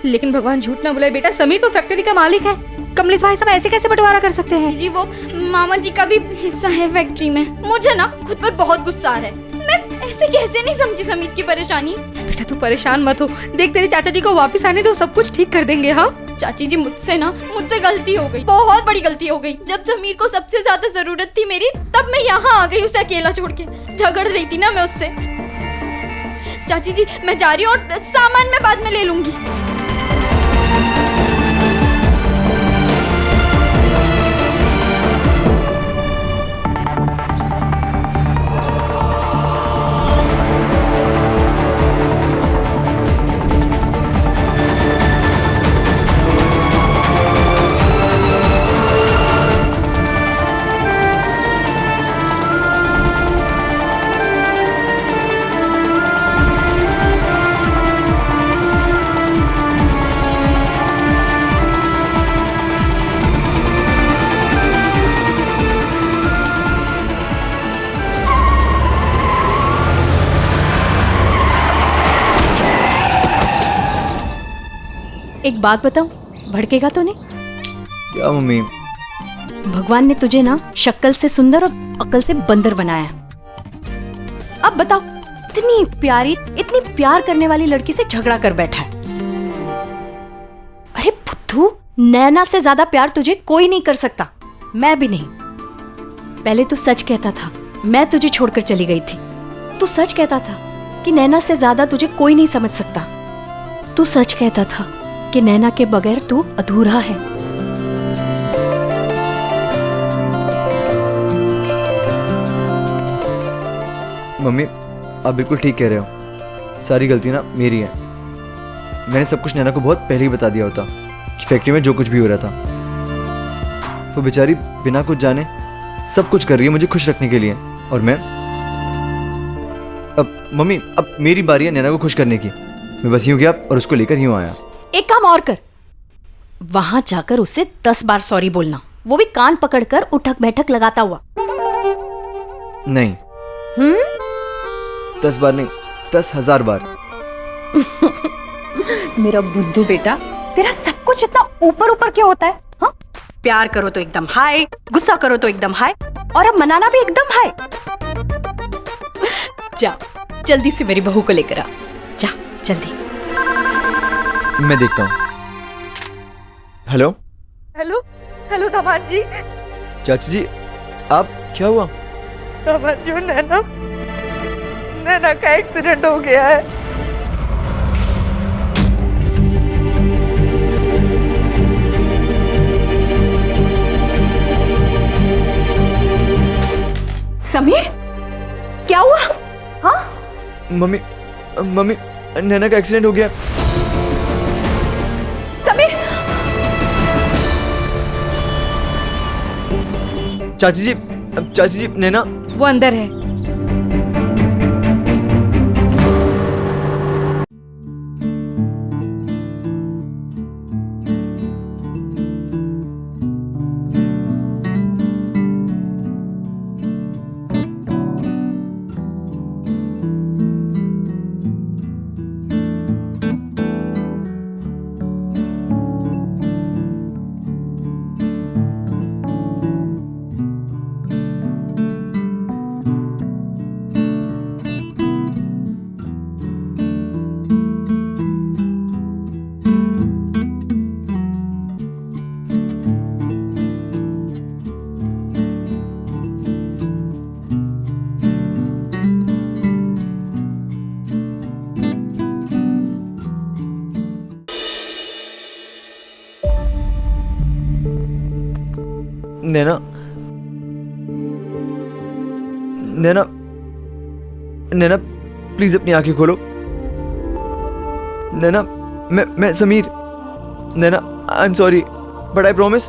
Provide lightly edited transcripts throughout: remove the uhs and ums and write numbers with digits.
लेकिन भगवान झूठ ना बोले बेटा, समीर तो फैक्ट्री का मालिक है। कमलेश भाई साहब ऐसे कैसे बंटवारा कर सकते हैं? जी वो मामा जी का भी हिस्सा है फैक्ट्री में। मुझे ना खुद पर बहुत गुस्सा है। मैं ऐसे कैसे नहीं समझी समीर की परेशानी। बेटा तू परेशान मत हो, देख तेरे चाचा जी को वापस आने दो, सब कुछ ठीक कर देंगे। हाँ चाची जी मुझसे गलती हो गई, बहुत बड़ी गलती हो गई। जब समीर को सबसे ज्यादा जरूरत थी मेरी, तब मैं यहाँ आ गई उसे अकेला छोड़ के। झगड़ रही थी ना मैं उससे। चाची जी मैं जा रही हूँ और सामान मैं बाद में ले लूंगी। एक बात बताऊं, भड़केगा तो नहीं? क्या मम्मी? भगवान ने तुझे ना शक्ल से सुंदर और अकल से बंदर बनाया। अब बताओ, इतनी प्यार करने वाली लड़की से झगड़ा कर बैठा है। अरे बुद्धू, नैना से ज्यादा प्यार तुझे कोई नहीं कर सकता, मैं भी नहीं। पहले तू सच कहता था, मैं तुझे छोड़कर चली गई थी। तू सच कहता था कि नैना से ज्यादा तुझे कोई नहीं समझ सकता। तू सच कहता था कि नैना के बगैर तू अधूरा है। मम्मी आप बिल्कुल ठीक कह रहे हो, सारी गलती ना मेरी है। मैंने सब कुछ नैना को बहुत पहले ही बता दिया होता कि फैक्ट्री में जो कुछ भी हो रहा था। वो बेचारी बिना कुछ जाने सब कुछ कर रही है मुझे खुश रखने के लिए, और मैं अब मेरी बारी है नैना को खुश करने की। मैं बस यूं गया और उसको लेकर यूं आया। एक काम और कर, वहां जाकर उससे 10 बार सॉरी बोलना, वो भी कान पकड़कर उठक बैठक लगाता हुआ। नहीं 10 बार नहीं, 10,000 बार। मेरा बुद्धू बेटा, तेरा सब कुछ इतना ऊपर ऊपर क्यों होता है? हाँ, प्यार करो तो एकदम हाय, गुस्सा करो तो एकदम हाय, और अब मनाना भी एकदम हाय। जा जल्दी से मेरी बहू को लेकर आ, जा जल्दी। मैं देखता हूँ। हेलो हेलो हेलो दामाद जी। चाची जी आप, क्या हुआ? दामाद जी नैना का एक्सीडेंट हो गया है। समीर क्या हुआ? हाँ मम्मी नैना का एक्सीडेंट हो गया। समीर, चाची जी नैना वो अंदर है। नैना प्लीज अपनी आंखें खोलो। नैना मैं Sameer. Naina I am sorry but I promise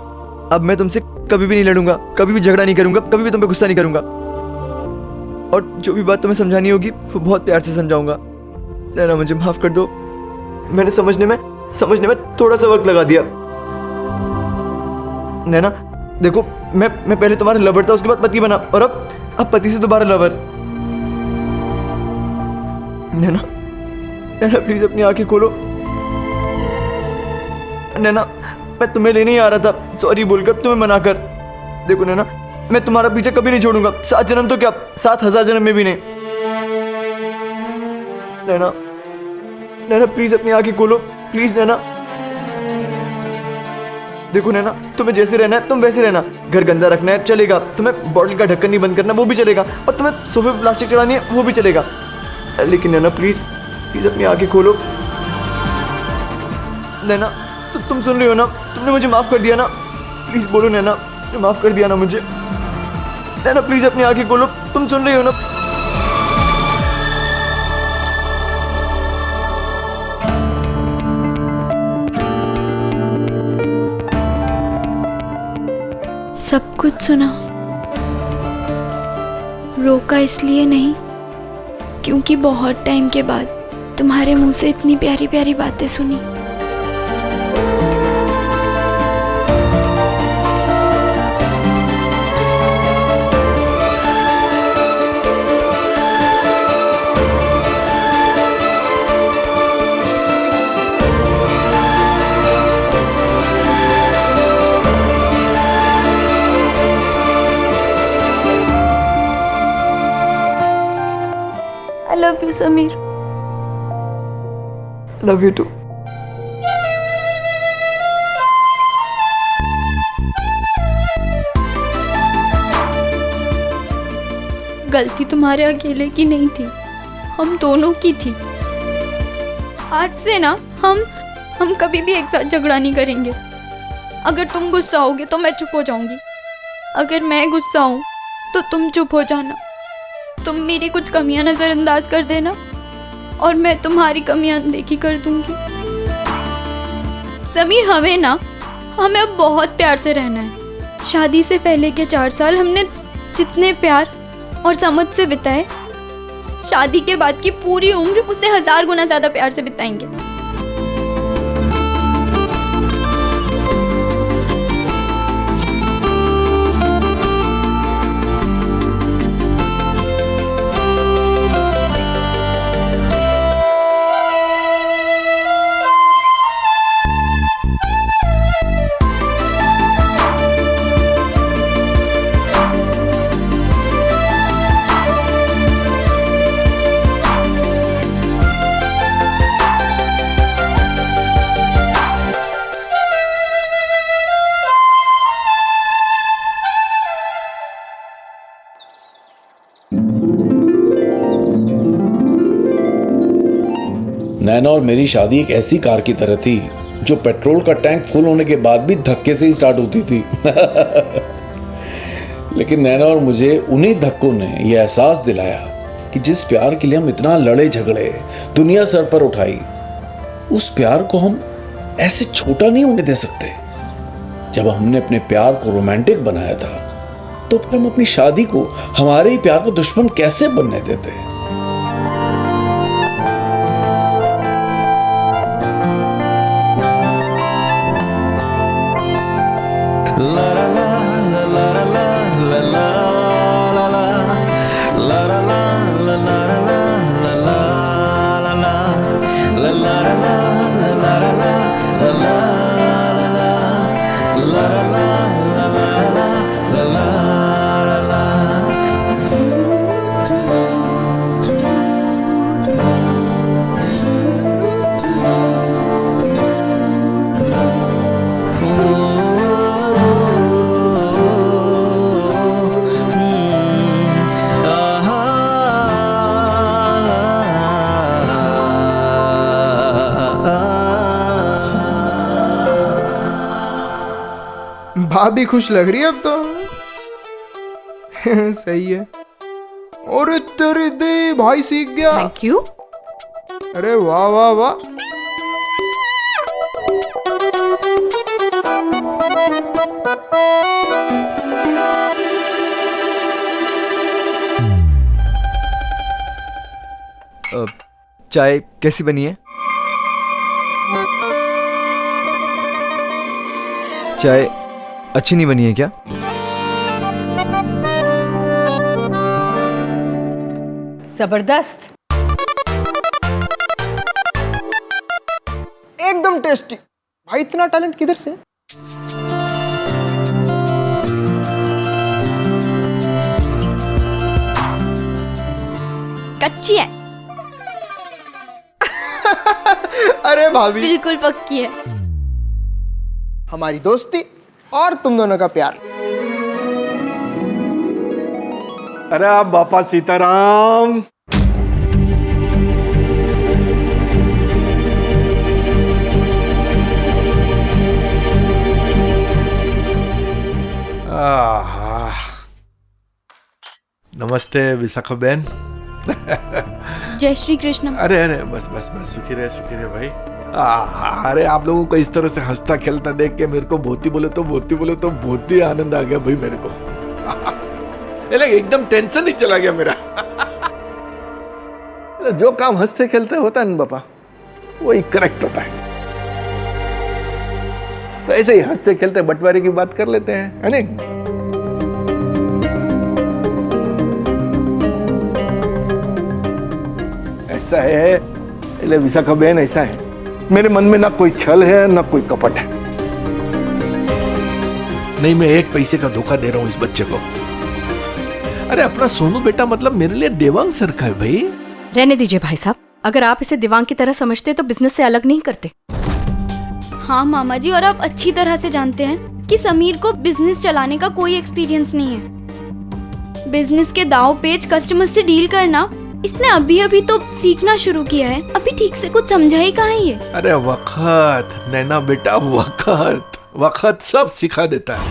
अब मैं तुमसे कभी भी नहीं लड़ूंगा, कभी भी झगड़ा नहीं करूंगा, कभी भी तुम पे गुस्सा नहीं करूंगा, और जो भी बात तुम्हें समझानी होगी वो बहुत प्यार से समझाऊंगा। नैना मुझे माफ कर दो, मैंने समझने में थोड़ा सा वक्त लगा दिया। नैना देखो मैं पहले तुम्हारा लवर था, उसके बाद पति बना, और अब पति से दोबारा लवर। नैना प्लीज अपनी आंखें खोलो। नैना, मैं तुम्हें लेने ही आ रहा था, सॉरी बोलकर तुम्हें मना कर। देखो नैना, मैं तुम्हारा पीछे कभी नहीं छोड़ूंगा, 7 जन्म तो क्या 7,000 जन्म में भी नहीं। नैना, नैना प्लीज अपनी आंखें खोलो, प्लीज नैना। देखो नैना, तुम्हें जैसे रहना है तुम वैसे रहना, घर गंदा रखना है चलेगा, तुम्हें बॉटल का ढक्कन नहीं बंद करना वो भी चलेगा, और तुम्हें सोफे पे प्लास्टिक चढ़ानी है वो भी चलेगा, लेकिन नैना प्लीज प्लीज अपनी आंखें खोलो। नैना, तुम सुन रही हो ना, तुमने मुझे माफ कर दिया ना, प्लीज बोलो नैना, माफ कर दिया ना मुझे। नैना प्लीज अपनी आंखें खोलो, तुम सुन रही हो ना। सब कुछ सुना, रोका इसलिए नहीं क्योंकि बहुत टाइम के बाद तुम्हारे मुंह से इतनी प्यारी प्यारी बातें सुनी। I love you, Sameer. Love you too. गलती तुम्हारे अकेले की नहीं थी, हम दोनों की थी। आज से ना हम कभी भी एक साथ झगड़ा नहीं करेंगे। अगर तुम गुस्सा होगे तो मैं चुप हो जाऊंगी, अगर मैं गुस्सा हूं तो तुम चुप हो जाना। तुम मेरी कुछ कमियां नजरअंदाज कर देना और मैं तुम्हारी कमियां अनदेखी कर दूंगी। समीर, हमें अब बहुत प्यार से रहना है। शादी से पहले के 4 साल हमने जितने प्यार और समझ से बिताए, शादी के बाद की पूरी उम्र उससे 1000 गुना ज्यादा प्यार से बिताएंगे। नैना और मेरी शादी एक ऐसी कार की तरह थी जो पेट्रोल का टैंक फुल होने के बाद भी धक्के से ही स्टार्ट होती थी। लेकिन नैना और मुझे उन्हीं धक्कों ने यह एहसास दिलाया कि जिस प्यार के लिए हम इतना लड़े झगड़े, दुनिया सर पर उठाई, उस प्यार को हम ऐसे छोटा नहीं होने दे सकते। जब हमने अपने प्यार को रोमांटिक बनाया था तो फिर हम अपनी शादी को, हमारे ही प्यार को दुश्मन कैसे बनने देते। भाभी खुश लग रही है अब तो। सही है। और तेरे दे भाई सीख गया। Thank you. अरे वाह वाह वाह। चाय कैसी बनी है? चाय अच्छी नहीं बनी है क्या? जबरदस्त। एकदम टेस्टी। भाई इतना टैलेंट किधर से? कच्ची है, अरे भाभी, बिल्कुल पक्की है। हमारी दोस्ती और तुम दोनों का प्यार। अरे आप बापा सीताराम। आहा। नमस्ते विशाखा बहन। जय श्री कृष्ण। अरे अरे बस बस बस, सुखी रहे भाई। अरे आप लोगों को इस तरह से हंसता खेलता देख के मेरे को बहुत ही आनंद आ गया भाई मेरे को। एकदम टेंशन ही चला गया मेरा। जो काम हंसते खेलते होता है ना बापा, वही करेक्ट होता है। तो ऐसे ही हंसते खेलते बंटवारे की बात कर लेते हैं, है नहीं? ऐसा है विशाखा बहन, ऐसा है मेरे मन में ना कोई छल है ना कोई कपट है। नहीं, मैं एक पैसे का धोखा दे रहा हूं इस बच्चे को। अरे अपना सोनू बेटा मतलब मेरे लिए देवांग सर का है भाई। रहने दीजिए भाई साहब, अगर आप इसे दिवांग की तरह समझते तो बिजनेस से अलग नहीं करते। हाँ मामा जी, और आप अच्छी तरह से जानते हैं कि समीर को बिजनेस चलाने का कोई एक्सपीरियंस नहीं है। बिजनेस के दांव पेच, कस्टमर से डील करना इसने अभी तो सीखना शुरू किया है। अभी ठीक से कुछ समझा ही कहाँ ये। अरे वक्त नैना बेटा, वक्त सब सिखा देता है।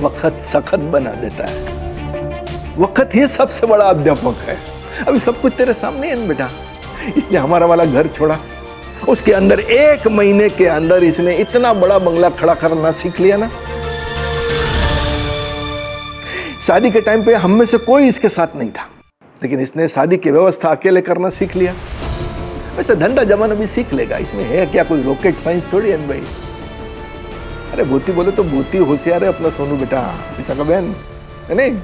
वक्त सखत बना देता है। वक्त ही सबसे बड़ा अध्यापक है। अभी सब कुछ तेरे सामने है बेटा। इसने हमारा वाला घर छोड़ा, उसके अंदर 1 महीने के अंदर इसने इतना बड़ा बंगला खड़ा करना सीख लिया ना। शादी के टाइम पे हम में से कोई इसके साथ नहीं था, लेकिन इसने शादी की व्यवस्था अकेले करना सीख लिया। वैसे धंधा जमाना भी सीख लेगा, इसमें है क्या कोई रॉकेट साइंस थोड़ी है भाई। अरे भूती बोले तो भूती होशियार है अपना सोनू बेटा, विशाखा बहन, है नहीं?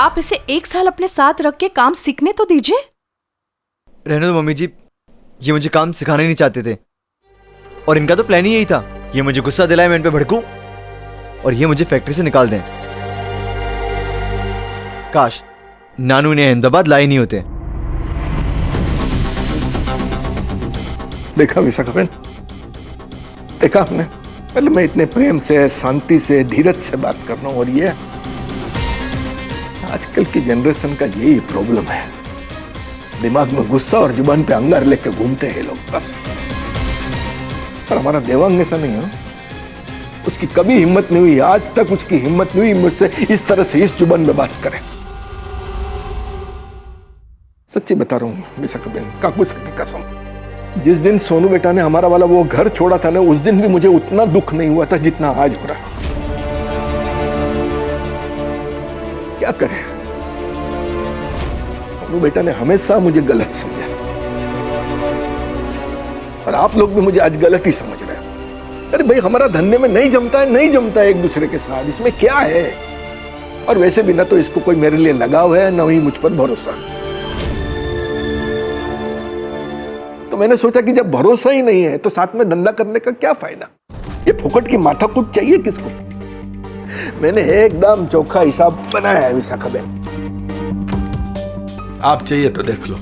आप इसे 1 साल अपने साथ रख के काम सीखने तो दीजिए। रहने दो मम्मी जी, ये मुझे काम सिखाना ही नहीं चाहते थे और इनका तो प्लान ही यही था। ये मुझे गुस्सा दिलाए, मैं इन पे भड़कूं और ये मुझे फैक्ट्री से निकाल दें। काश नानू ने अहमदाबाद लाए नहीं होते। देखा विशाखा बहन, देखा आपने, पहले मैं इतने प्रेम से, शांति से, धीरज से बात कर रहा हूं और ये आजकल की जनरेशन का यही प्रॉब्लम है। दिमाग में गुस्सा और जुबान पे अंगार लेके घूमते हैं लोग बस। पर हमारा देवांग ऐसा नहीं है। उसकी कभी हिम्मत नहीं हुई, आज तक उसकी हिम्मत नहीं हुई मुझसे इस तरह से इस जुबान में बात करे। सच्ची बता रहा हूं विशाखा बहन, काकुस की कसम, जिस दिन सोनू बेटा ने हमारा वाला वो घर छोड़ा था ना, उस दिन भी मुझे उतना दुख नहीं हुआ था जितना आज हो रहा है। क्या करें, सोनू बेटा ने हमेशा मुझे गलत समझा और आप लोग भी मुझे आज गलत ही समझ रहे हैं। अरे भाई, हमारा धंधे में नहीं जमता है एक दूसरे के साथ, इसमें क्या है? और वैसे भी ना तो इसको कोई मेरे लिए लगाव है, ना ही मुझ पर भरोसा। तो मैंने सोचा कि जब भरोसा ही नहीं है तो साथ में धंधा करने का क्या फायदा? ये फुकट की माथाकूट चाहिए किसको? मैंने एकदम चोखा हिसाब बनाया है विशाखा बहन। आप चाहिए तो देख लो,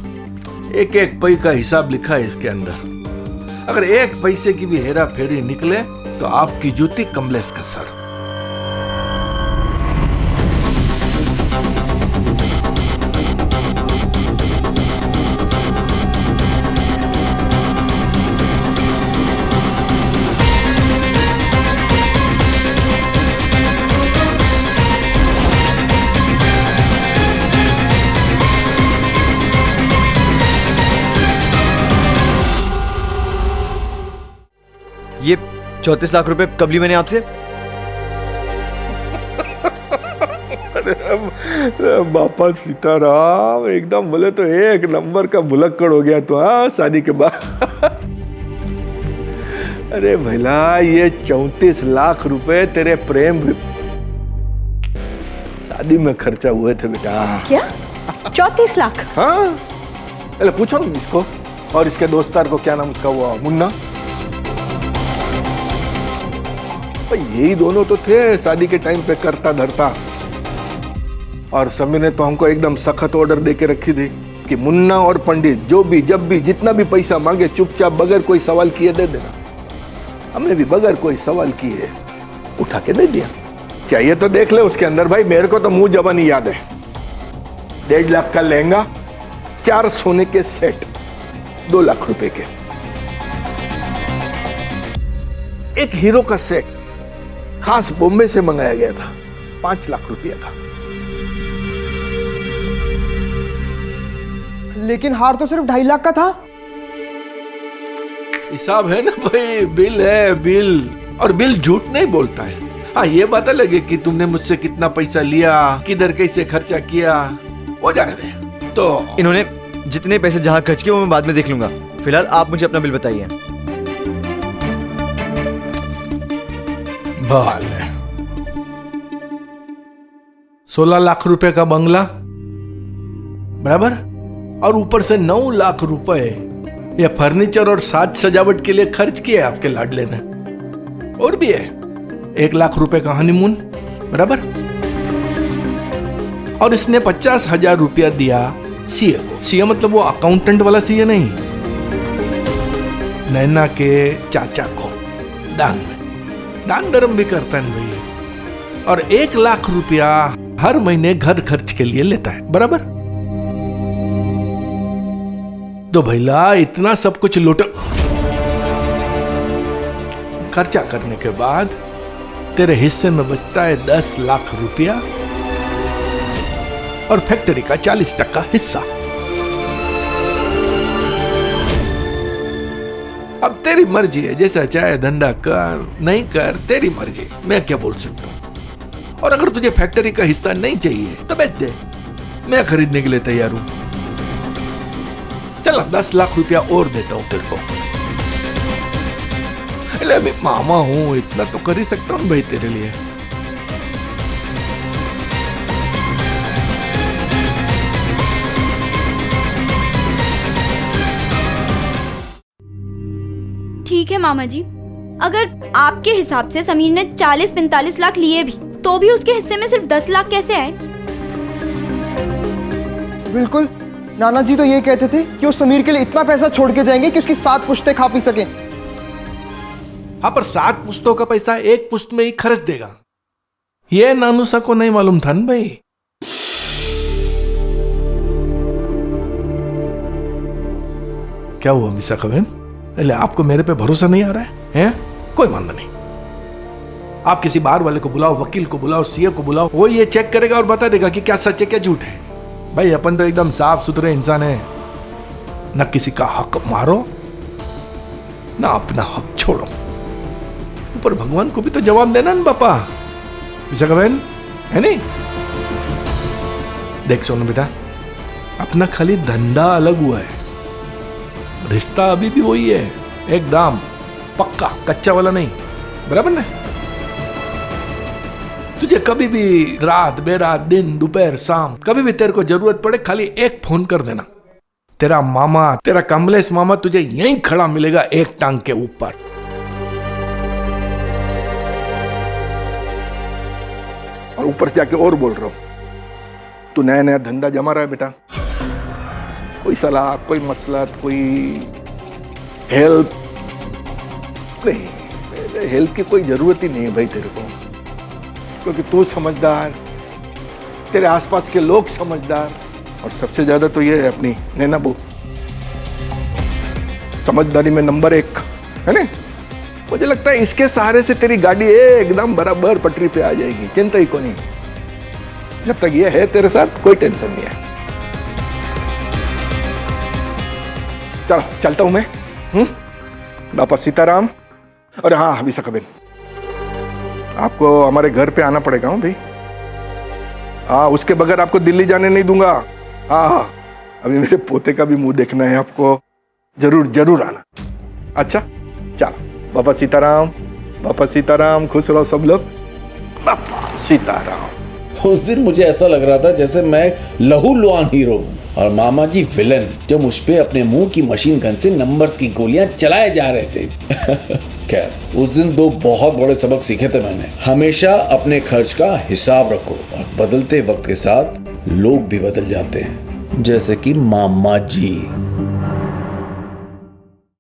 एक एक पै का हिसाब लिखा है इसके अंदर। अगर 1 पैसे की भी हेरा फेरी निकले तो आपकी जूती कमलेश का सर। ये 34 लाख रुपए कब ली मैंने आपसे? अरे बापा सीताराम, एकदम बोले तो 1 नंबर का भुलक्कड़ हो गया तो। हाँ, शादी के बाद। अरे भला, ये 34 लाख रुपए तेरे प्रेम शादी में खर्चा हुए थे बेटा। क्या 34 लाख? हाँ, पहले पूछो ना इसको और इसके दोस्तार को, क्या नाम उसका, वो मुन्ना। भाई यही दोनों तो थे शादी के टाइम पे करता धरता। और समीर ने तो हमको एकदम सख्त ऑर्डर दे के रखी थी कि मुन्ना और पंडित जो भी जब भी जितना भी पैसा मांगे चुपचाप बगैर कोई सवाल किए दे देना। हमने भी बगैर कोई सवाल किए उठा के दे दिया। चाहिए तो देख ले उसके अंदर। भाई मेरे को तो मुंह जबानी याद है, 1.5 लाख का लहंगा, 4 सोने के सेट, 2 लाख रुपए के, एक हीरो का सेट खास बॉम्बे से मंगाया गया था, 5 लाख रुपया था। लेकिन हार तो सिर्फ 2.5 लाख का था। हिसाब है ना भाई, बिल है बिल, और बिल झूठ नहीं बोलता है। हाँ ये पता लगे कि तुमने मुझसे कितना पैसा लिया, किधर कैसे खर्चा किया, वो जाने दे। तो इन्होंने जितने पैसे जहाँ खर्च किए वो मैं बाद में देख लूंगा। फिलहाल आप मुझे अपना बिल बताइए। बवाल है। 16 लाख रुपए का बंगला बराबर, और ऊपर से 9 लाख रुपए ये फर्नीचर और साज सजावट के लिए खर्च किए आपके लाडले ने। और भी है 1 लाख रुपए का हनीमून बराबर, और इसने 50,000 रुपया दिया सीए को। सीए मतलब वो अकाउंटेंट वाला सीए नहीं, नैना के चाचा को दान में। दान धर्म भी करता है भाई। और 1 लाख रुपया हर महीने घर खर्च के लिए लेता है बराबर। तो भैला इतना सब कुछ लूट खर्चा करने के बाद तेरे हिस्से में बचता है 10 लाख रुपया और फैक्ट्री का 40% हिस्सा। अब तेरी मर्जी है, जैसा चाहे धंधा कर नहीं कर, तेरी मर्जी, मैं क्या बोल सकता हूं। और अगर तुझे फैक्ट्री का हिस्सा नहीं चाहिए तो बेच दे, मैं खरीदने के लिए तैयार हूं। चल 10 लाख रुपया और देता हूं तेरे को। मैं मामा हूं, इतना तो कर ही सकता हूं भाई तेरे लिए। ठीक है मामा जी, अगर आपके हिसाब से समीर ने 40-45 लाख लिए भी तो भी उसके हिस्से में सिर्फ 10 लाख कैसे आए? बिल्कुल, नाना जी तो ये कहते थे कि वो समीर के लिए इतना पैसा छोड़ के जाएंगे कि उसकी 7 पुश्तें खा पी सके। हाँ पर 7 पुश्तों का पैसा 1 पुश्त में ही खर्च देगा, ये नानूसा को नहीं मालूम था ना भाई। क्या हुआ मिसा कवेन? अरे आपको मेरे पे भरोसा नहीं आ रहा है? कोई मामला नहीं, आप किसी बाहर वाले को बुलाओ, वकील को बुलाओ, सीए को बुलाओ, वो ये चेक करेगा और बता देगा कि क्या सच है क्या झूठ है। भाई अपन तो एकदम साफ सुथरे इंसान है, न किसी का हक मारो ना अपना हक छोड़ो। ऊपर भगवान को भी तो जवाब देना ना पापा, मिसा कवेन, है नहीं? देख सोनू बेटा, अपना खाली धंधा अलग हुआ है, रिश्ता अभी भी वही है, एकदम पक्का, कच्चा वाला नहीं, बराबर ना? तुझे कभी भी रात बेरात, दिन दोपहर शाम, कभी भी तेरे को जरूरत पड़े, खाली एक फोन कर देना, तेरा मामा, तेरा कमलेश मामा तुझे यहीं खड़ा मिलेगा, एक टांग के ऊपर। और ऊपर जाके और बोल रहा हूं, तू नया नया धंधा जमा रहा है बेटा, कोई सलाह, कोई मसलत, कोई हेल्प नहीं, हेल्प की कोई जरूरत ही नहीं है भाई तेरे को, क्योंकि तू समझदार, तेरे आसपास के लोग समझदार, और सबसे ज्यादा तो ये है अपनी नैना बहू, समझदारी में नंबर 1 है ना। मुझे लगता है इसके सहारे से तेरी गाड़ी एकदम बराबर पटरी पे आ जाएगी, चिंता ही को नहीं। जब तक ये है तेरे साथ कोई टेंशन नहीं है। चलो चलता हूं मैं, बापा सीताराम। और हाँ हबीसा कबीर, आपको हमारे घर पे आना पड़ेगा भाई। हाँ, उसके बगैर आपको दिल्ली जाने नहीं दूंगा। हाँ, अभी मेरे पोते का भी मुंह देखना है आपको, जरूर जरूर आना। अच्छा चलो, बापा सीताराम, बापा सीताराम, खुश रहो सब लोग, बापा सीताराम। उस दिन मुझे ऐसा लग रहा था जैसे मैं लहू लुहान हीरो हूं। और मामा जी विलन, जो मुझ पे अपने मुंह की मशीन गन से नंबर्स की गोलियां चलाए जा रहे थे। खैर, उस दिन दो बहुत बड़े सबक सीखे थे मैंने। हमेशा अपने खर्च का हिसाब रखो, और बदलते वक्त के साथ लोग भी बदल जाते हैं, जैसे कि मामा जी।